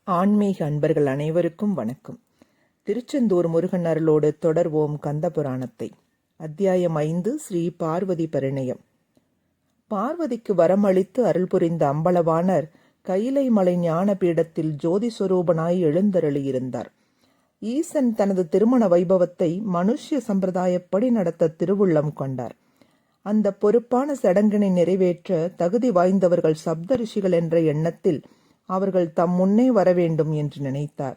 ஆன்மீக அன்பர்கள் அனைவருக்கும் வணக்கம். திருச்செந்தூர் முருகன் அருளோடு தொடர்வோம் கந்த புராணத்தை. அத்தியாயம் 5. ஸ்ரீ பார்வதி பரிணயம். பார்வதிக்கு வரமளித்து அருள் புரிந்த அம்பலவாணர் கைலை மலை ஞான பீடத்தில் ஜோதி சொரூபனாய் எழுந்தருளியிருந்தார். ஈசன் தனது திருமண வைபவத்தை மனுஷ்ய சம்பிரதாயப்படி நடத்த திருவுள்ளம் கொண்டார். அந்த பொறுப்பான சடங்கினை நிறைவேற்ற தகுதி வாய்ந்தவர்கள் சப்த ரிஷிகள் என்ற எண்ணத்தில் அவர்கள் தம் முன்னே வரவேண்டும் என்று நினைத்தார்.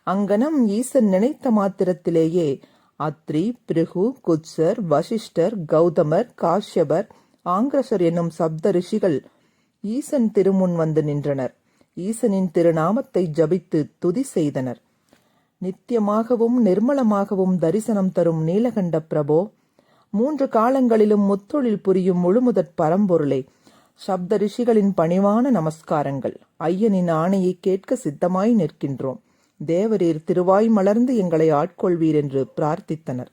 அங்கனம் ஈசன் நினைத்த மாத்திரத்திலேயே அத்ரி, பிருகு, குத்சர், வசிஷ்டர், கௌதமர், காஷ்யபர், ஆங்கிரசர் என்னும் சப்த ரிஷிகள் ஈசன் திருமுன் வந்து நின்றனர். ஈசனின் திருநாமத்தை ஜபித்து துதி செய்தனர். நித்தியமாகவும் நிர்மலமாகவும் தரிசனம் தரும் நீலகண்ட பிரபோ, 3 காலங்களிலும் முத்தொழில் புரியும் முழுமுதற் பரம்பொருளே, சப்த ரிஷிகளின் பணிவான நமஸ்காரங்கள். ஐயனின் ஆணையை கேட்க சித்தமாய் நிற்கின்றோம். தேவரீர் திருவாய் மலர்ந்து எங்களை ஆட்கொள்வீர் என்று பிரார்த்தித்தனர்.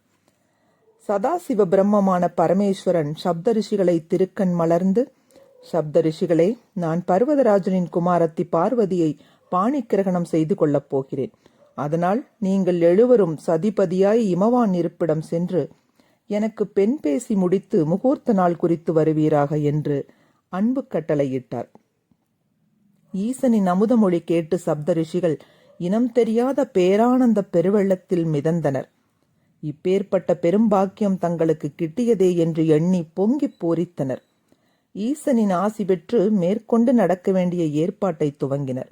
சதாசிவ பிரம்மமான பரமேஸ்வரன் சப்த ரிஷிகளை திருக்கண் மலர்ந்து, சப்த ரிஷிகளே, நான் பர்வதராஜனின் குமாரத்தி பார்வதியை பாணி கிரகணம் செய்து கொள்ளப் போகிறேன். அதனால் நீங்கள் எழுவரும் சதிபதியாய் இமவான் இருப்பிடம் சென்று எனக்கு பெண் பேசி முடித்து முகூர்த்த நாள் குறித்து வருவீராக என்று அன்பு கட்டளையிட்டார். ஈசனின் அமுதமொழி கேட்டு சப்த ரிஷிகள் இனம் தெரியாத பேரானந்த பெருவெள்ளத்தில் மிதந்தனர். இப்பேற்பட்ட பெரும்பாக்கியம் தங்களுக்கு கிட்டியதே என்று எண்ணி பொங்கி பூரித்தனர். ஈசனின் ஆசி பெற்று மேற்கொண்டு நடக்க வேண்டிய ஏற்பாட்டை துவங்கினர்.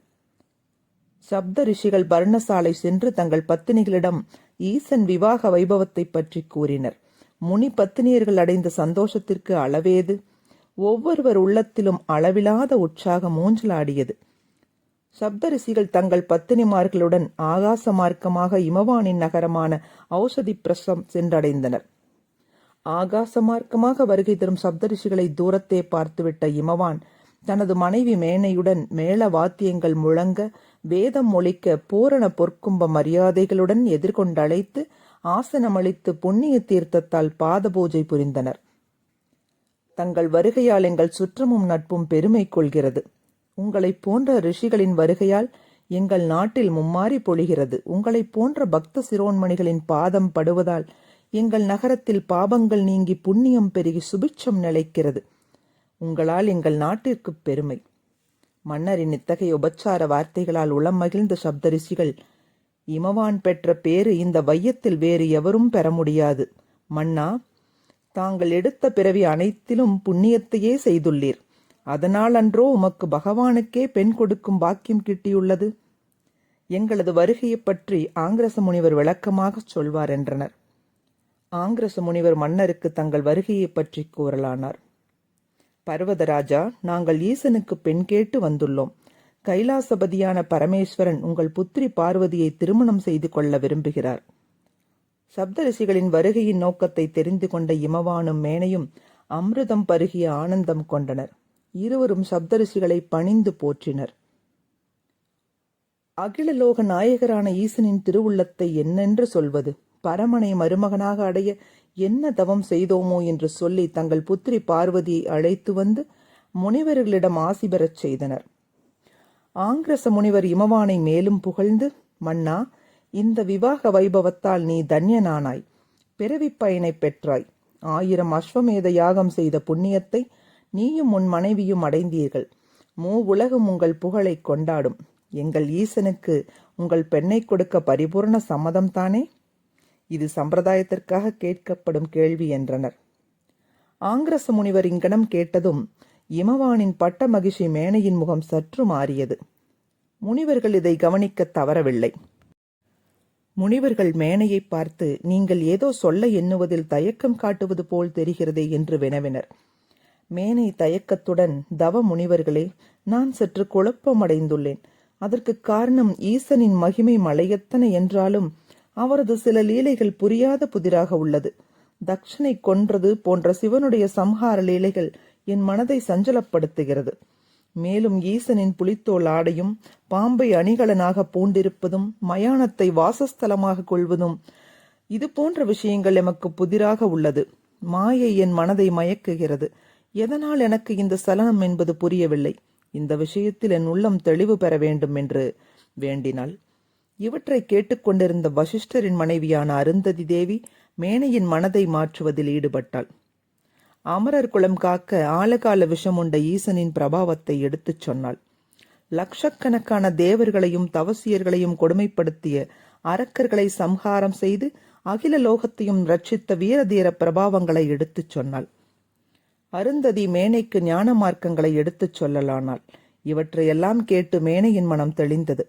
சப்த ரிஷிகள் பர்ணசாலை சென்று தங்கள் பத்தினிகளிடம் ஈசன் விவாக வைபவத்தை பற்றி கூறினர். முனி பத்தினியர்கள் அடைந்த சந்தோஷத்திற்கு அளவேது. ஒவ்வொருவர் உள்ளத்திலும் அளவிலாத உற்சாகம் ஊஞ்சலாடியது. சப்தரிசிகள் தங்கள் பத்தினிமார்களுடன் ஆகாச மார்க்கமாக இமவானின் நகரமான ஔஷதி பிரசம் சென்றடைந்தனர். ஆகாச மார்க்கமாக வருகை தரும் சப்தரிஷிகளை தூரத்தே பார்த்துவிட்ட இமவான் தனது மனைவி மேனையுடன் மேள வாத்தியங்கள் முழங்க, வேதம் ஒலிக்க, பூரண பொற்கும்ப மரியாதைகளுடன் எதிர்கொண்டழைத்து ஆசனமளித்து புண்ணிய தீர்த்தத்தால் பாத பூஜை புரிந்தனர். தங்கள் வருகையால் எங்கள் சுற்றமும் நட்பும் பெருமை கொள்கிறது. உங்களைப் போன்ற ரிஷிகளின் வருகையால் எங்கள் நாட்டில் மும்மாறி பொழிகிறது. உங்களைப் போன்ற பக்த சிரோன்மணிகளின் பாதம் படுவதால் எங்கள் நகரத்தில் பாபங்கள் நீங்கி புண்ணியம் பெருகி சுபிட்சம் நிலைக்கிறது. உங்களால் எங்கள் நாட்டிற்கு பெருமை. மன்னரின் இத்தகைய உபச்சார வார்த்தைகளால் உளம் மகிழ்ந்த சப்த ரிஷிகள், இமவான் பெற்ற பேறு இந்த வையத்தில் வேறு எவரும் பெற முடியாது. மன்னா, தாங்கள் எடுத்த பிறவி அனைத்திலும் புண்ணியத்தையே செய்துள்ளீர். அதனால் அன்றோ உமக்கு பகவானுக்கே பெண் கொடுக்கும் பாக்கியம் கிட்டியுள்ளது. எங்களது வருகையை பற்றி ஆங்கிரச முனிவர் விளக்கமாக சொல்வார் என்றனர். ஆங்கிரச முனிவர் மன்னருக்கு தங்கள் வருகையை பற்றி கூறலானார். பர்வதராஜா, நாங்கள் ஈசனுக்கு பெண் கேட்டு வந்துள்ளோம். கைலாசபதியான பரமேஸ்வரன் உங்கள் புத்திரி பார்வதியை திருமணம் செய்து கொள்ள விரும்புகிறார். சப்தரிஷிகளின் வருகையின் நோக்கத்தை தெரிந்து கொண்ட இமவானும் மேனையும் அமிர்தம் பருகிய ஆனந்தம் கொண்டனர். இருவரும் சப்தரிஷிகளை பணிந்து போற்றினர். அகிலலோக நாயகரான ஈசனின் திருவுள்ளத்தை என்னென்று சொல்வது? பரமனை மருமகனாக அடைய என்ன தவம் செய்தோமோ என்று சொல்லி தங்கள் புத்திரி பார்வதியை அழைத்து வந்து முனிவர்களிடம் ஆசி பெறச் செய்தனர். ஆங்கிரச முனிவர் இமவானை மேலும் புகழ்ந்து, மன்னா, இந்த விவாக வைபவத்தால் நீ தன்யனானாய், பிறவி பயனை பெற்றாய். 1000 அஸ்வமேத யாகம் செய்த புண்ணியத்தை நீயும் உன் மனைவியும் அடைந்தீர்கள். உலகம் உங்கள் புகழை கொண்டாடும். எங்கள் ஈசனுக்கு உங்கள் பெண்ணை கொடுக்க பரிபூர்ண சம்மதம் தானே? இது சம்பிரதாயத்திற்காக கேட்கப்படும் கேள்வி என்றனர். ஆங்கிரச முனிவர் இங்கனம் கேட்டதும் இமவானின் பட்ட மகிழ்ச்சி மேனையின் முகம் சற்று மாறியது. முனிவர்கள் இதை கவனிக்க தவறவில்லை. முனிவர்கள் மேனையை பார்த்து, நீங்கள் ஏதோ சொல்ல எண்ணுவதில் தயக்கம் காட்டுவது போல் தெரிகிறதே என்று வினவினர். மேனை தயக்கத்துடன், தவ முனிவர்களே, நான் சற்று குழப்பமடைந்துள்ளேன். அதற்கு காரணம் ஈசனின் மகிமை மலையத்தனை என்றாலும் அவரது சில லீலைகள் புரியாத புதிராக உள்ளது. தக்ஷனை கொன்றது போன்ற சிவனுடைய சம்ஹார லீலைகள் என் மனதை சஞ்சலப்படுத்துகிறது. மேலும் ஈசனின் புலித்தோல் ஆடையும் பாம்பை அணிகலனாக பூண்டிருப்பதும் மயானத்தை வாசஸ்தலமாக கொள்வதும் இது போன்ற விஷயங்கள் எமக்கு புதிராக உள்ளது. மாயை என் மனதை மயக்குகிறது. எதனால் எனக்கு இந்த சலனம் என்பது புரியவில்லை. இந்த விஷயத்தில் என் உள்ளம் தெளிவு பெற வேண்டும் என்று வேண்டினாள். இவற்றை கேட்டுக்கொண்டிருந்த வசிஷ்டரின் மனைவியான அருந்ததி தேவி மேனையின் மனதை மாற்றுவதில் ஈடுபட்டாள். அமரர் குலம் காக்க ஆலகால விஷமுண்ட ஈசனின் பிரபாவத்தை எடுத்துச் சொன்னாள். லட்சக்கணக்கான தேவர்களையும் தவசியர்களையும் கொடுமைப்படுத்திய அரக்கர்களை சம்ஹாரம் செய்து அகில லோகத்தையும் ரட்சித்த வீரதீர பிரபாவங்களை எடுத்துச் சொன்னாள். அருந்ததி மேனைக்கு ஞான மார்க்கங்களை எடுத்துச் சொல்லலானாள். இவற்றையெல்லாம் கேட்டு மேனையின் மனம் தெளிந்தது.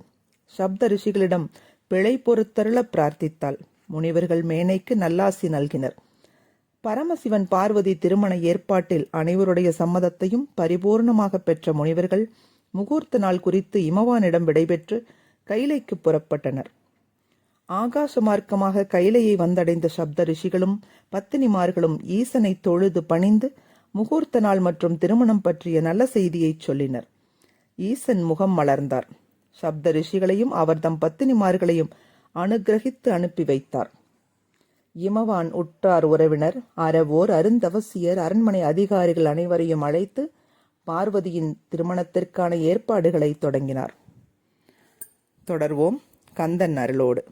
சப்த ரிஷிகளிடம் பிழை பொறுத்தருள பிரார்த்தித்தாள். முனிவர்கள் மேனைக்கு நல்லாசி நல்கினர். பரமசிவன் பார்வதி திருமண ஏற்பாட்டில் அனைவருடைய சம்மதத்தையும் பரிபூர்ணமாக பெற்ற முனிவர்கள் முகூர்த்த நாள் குறித்து இமவானிடம் விடைபெற்று கைலைக்கு புறப்பட்டனர். ஆகாச மார்க்கமாக கைலையை வந்தடைந்த சப்த ரிஷிகளும் பத்தினிமார்களும் ஈசனை தொழுது பணிந்து முகூர்த்த நாள் மற்றும் திருமணம் பற்றிய நல்ல செய்தியை சொல்லினர். ஈசன் முகம் மலர்ந்தார். சப்த ரிஷிகளையும் அவர்தம் பத்தினிமார்களையும் அனுகிரகித்து அனுப்பி வைத்தார். இமவான் உற்றார் உறவினர், அறவோர், அருந்தவசியர், அரண்மனை அதிகாரிகள் அனைவரையும் அழைத்து பார்வதியின் திருமணத்திற்கான ஏற்பாடுகளை தொடங்கினார். தொடர்வோம் கந்தன் அருளோடு.